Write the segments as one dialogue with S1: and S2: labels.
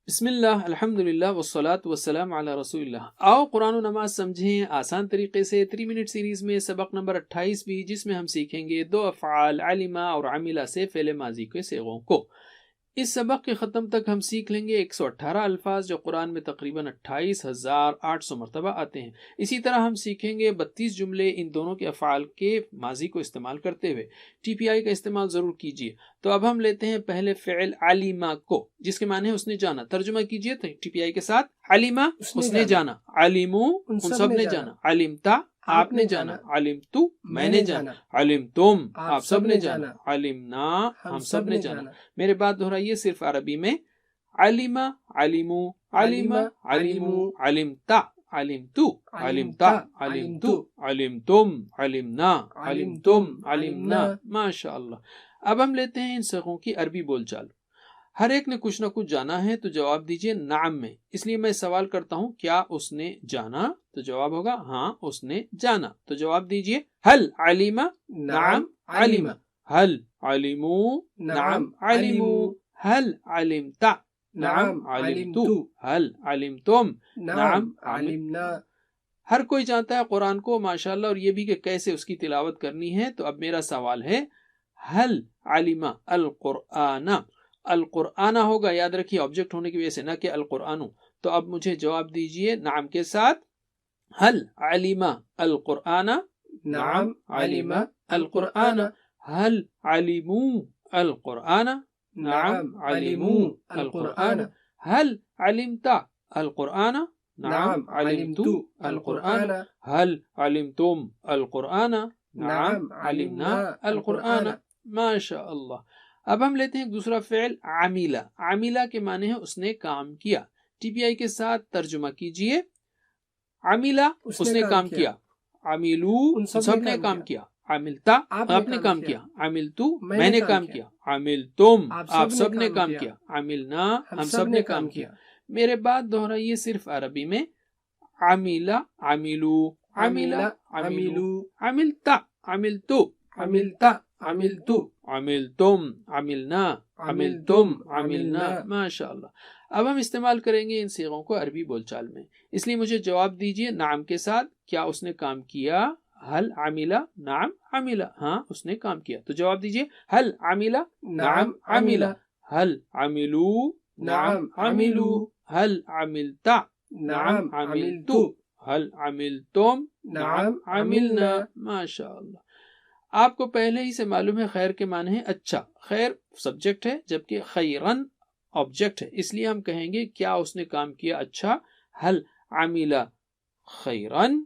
S1: بسم اللہ الحمدللہ والصلاة والسلام علی رسول اللہ۔ آؤ قرآن و نماز سمجھیں آسان طریقے سے 3 منٹ سیریز میں سبق نمبر 28 بھی، جس میں ہم سیکھیں گے 2 افعال علمہ اور عملہ سے فعل ماضی کے صیغوں کو۔ اس سبق کے ختم تک ہم سیکھ لیں گے 118 الفاظ جو قرآن میں تقریباً 28,800 مرتبہ آتے ہیں۔ اسی طرح ہم سیکھیں گے 32 جملے ان دونوں کے افعال کے ماضی کو استعمال کرتے ہوئے۔ ٹی پی آئی کا استعمال ضرور کیجیے۔ تو اب ہم لیتے ہیں پہلے فعل علمہ کو، جس کے معنی ہے اس نے جانا۔ ترجمہ کیجیے ٹی پی آئی کے ساتھ۔ علمہ اس نے جانا، علمو ان سب نے جانا، علمتا آپ نے جانا، علمتو میں نے جانا، علمتم آپ سب نے جانا، علمنا ہم سب نے جانا۔ میرے بات دہرائیے صرف عربی میں۔ علمہ، علمو، علمہ، علمو، علمتا، علمتو، علمتا، علمتو، علمتم، علمنا، علمتم، علمنا۔ ماشاء اللہ۔ اب ہم لیتے ہیں ان صیغوں کی عربی بول چال۔ ہر ایک نے کچھ نہ کچھ جانا ہے تو جواب دیجئے نعم میں۔ اس لیے میں سوال کرتا ہوں کیا اس نے جانا؟ تو جواب ہوگا ہاں اس نے جانا۔ تو جواب دیجئے حل علم، نعم علم، حل علمو، نعم علمو، حل علمت، نعم علمتو، حل علمتم، نعم علمنا۔ ہر کوئی جانتا ہے قرآن کو ماشاءاللہ، اور یہ بھی کہ کیسے اس کی تلاوت کرنی ہے۔ تو اب میرا سوال ہے حل علم القرآن، القرآن ہوگا، یاد رکھیے آبجیکٹ ہونے کی وجہ سے، نہ کہ القرآن۔ تو اب مجھے جواب دیجئے نعم کے ساتھ۔ حل علم القرآن، نعم علم القرآن، حل علمو القرآن، نعم علمو القرآن، حل علمت القرآن، نعم علمتو القرآن، حل علمتم القرآن، نعم علمنا القرآن۔ ماشاء اللہ۔ اب ہم لیتے ہیں ایک دوسرا فعل عاملہ۔ عاملہ کے معنی ہے اس نے کام کیا۔ ٹی پی آئی کے ساتھ ترجمہ کیجئے۔ عاملہ اس نے کام کیا، عاملو سب نے کام کیا، عاملتا آپ نے کام کیا، عاملتو میں نے کام کیا، عاملتم آپ سب نے کام کیا، عاملنا ہم سب نے کام کیا۔ میرے بات دہرائیے صرف عربی میں۔ عاملہ، عاملو، عاملہ، عاملو، عاملتا، عاملتو، عاملتا، عاملتو، عاملتم، عاملنا، عاملتم، عاملنا۔ ماشاء اللہ۔ اب ہم استعمال کریں گے ان صیغوں کو عربی بول چال میں۔ اس لیے مجھے جواب دیجئے نعم کے ساتھ، کیا اس نے کام کیا؟ حل عاملہ، نعم عاملہ، ہاں اس نے کام کیا۔ تو جواب دیجئے حل عاملہ، نعم عاملہ، حل عاملو، نعم عاملو، حل عاملتا، نعم عاملتو، حل عاملتم، نعم عاملنا۔ ماشاء اللہ۔ آپ کو پہلے ہی سے معلوم ہے خیر کے معنی ہے اچھا۔ خیر سبجیکٹ ہے جبکہ خیرن آبجیکٹ ہے، اس لیے ہم کہیں گے کیا اس نے کام کیا اچھا؟ حل عامل خیرن،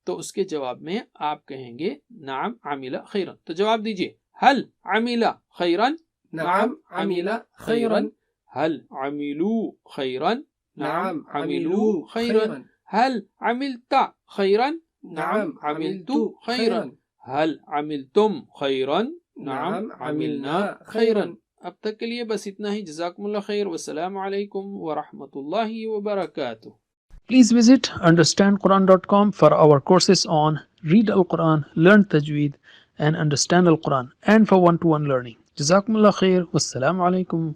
S1: تو اس کے جواب میں آپ کہیں گے نعم عامل خیرن۔ تو جواب دیجئے حل عامل خیرن، نعم عامل خیرن، حل عاملو خیرن، نعم عاملو خیرن، حل عملت خیرن، نعم عملتو خیرن، حل عملتم خیرن، نعم عملنا خیرن۔ اب تک کے لیے بس اتنا ہی۔ جزاکم اللہ خیر، والسلام علیکم ورحمۃ اللہ وبرکاتہ۔
S2: Please visit understandquran.com for our courses on Read Al-Quran, Learn Tajweed and Understand Al-Quran, and for one-to-one learning. Jazakumullah khair. Wassalamu alaikum.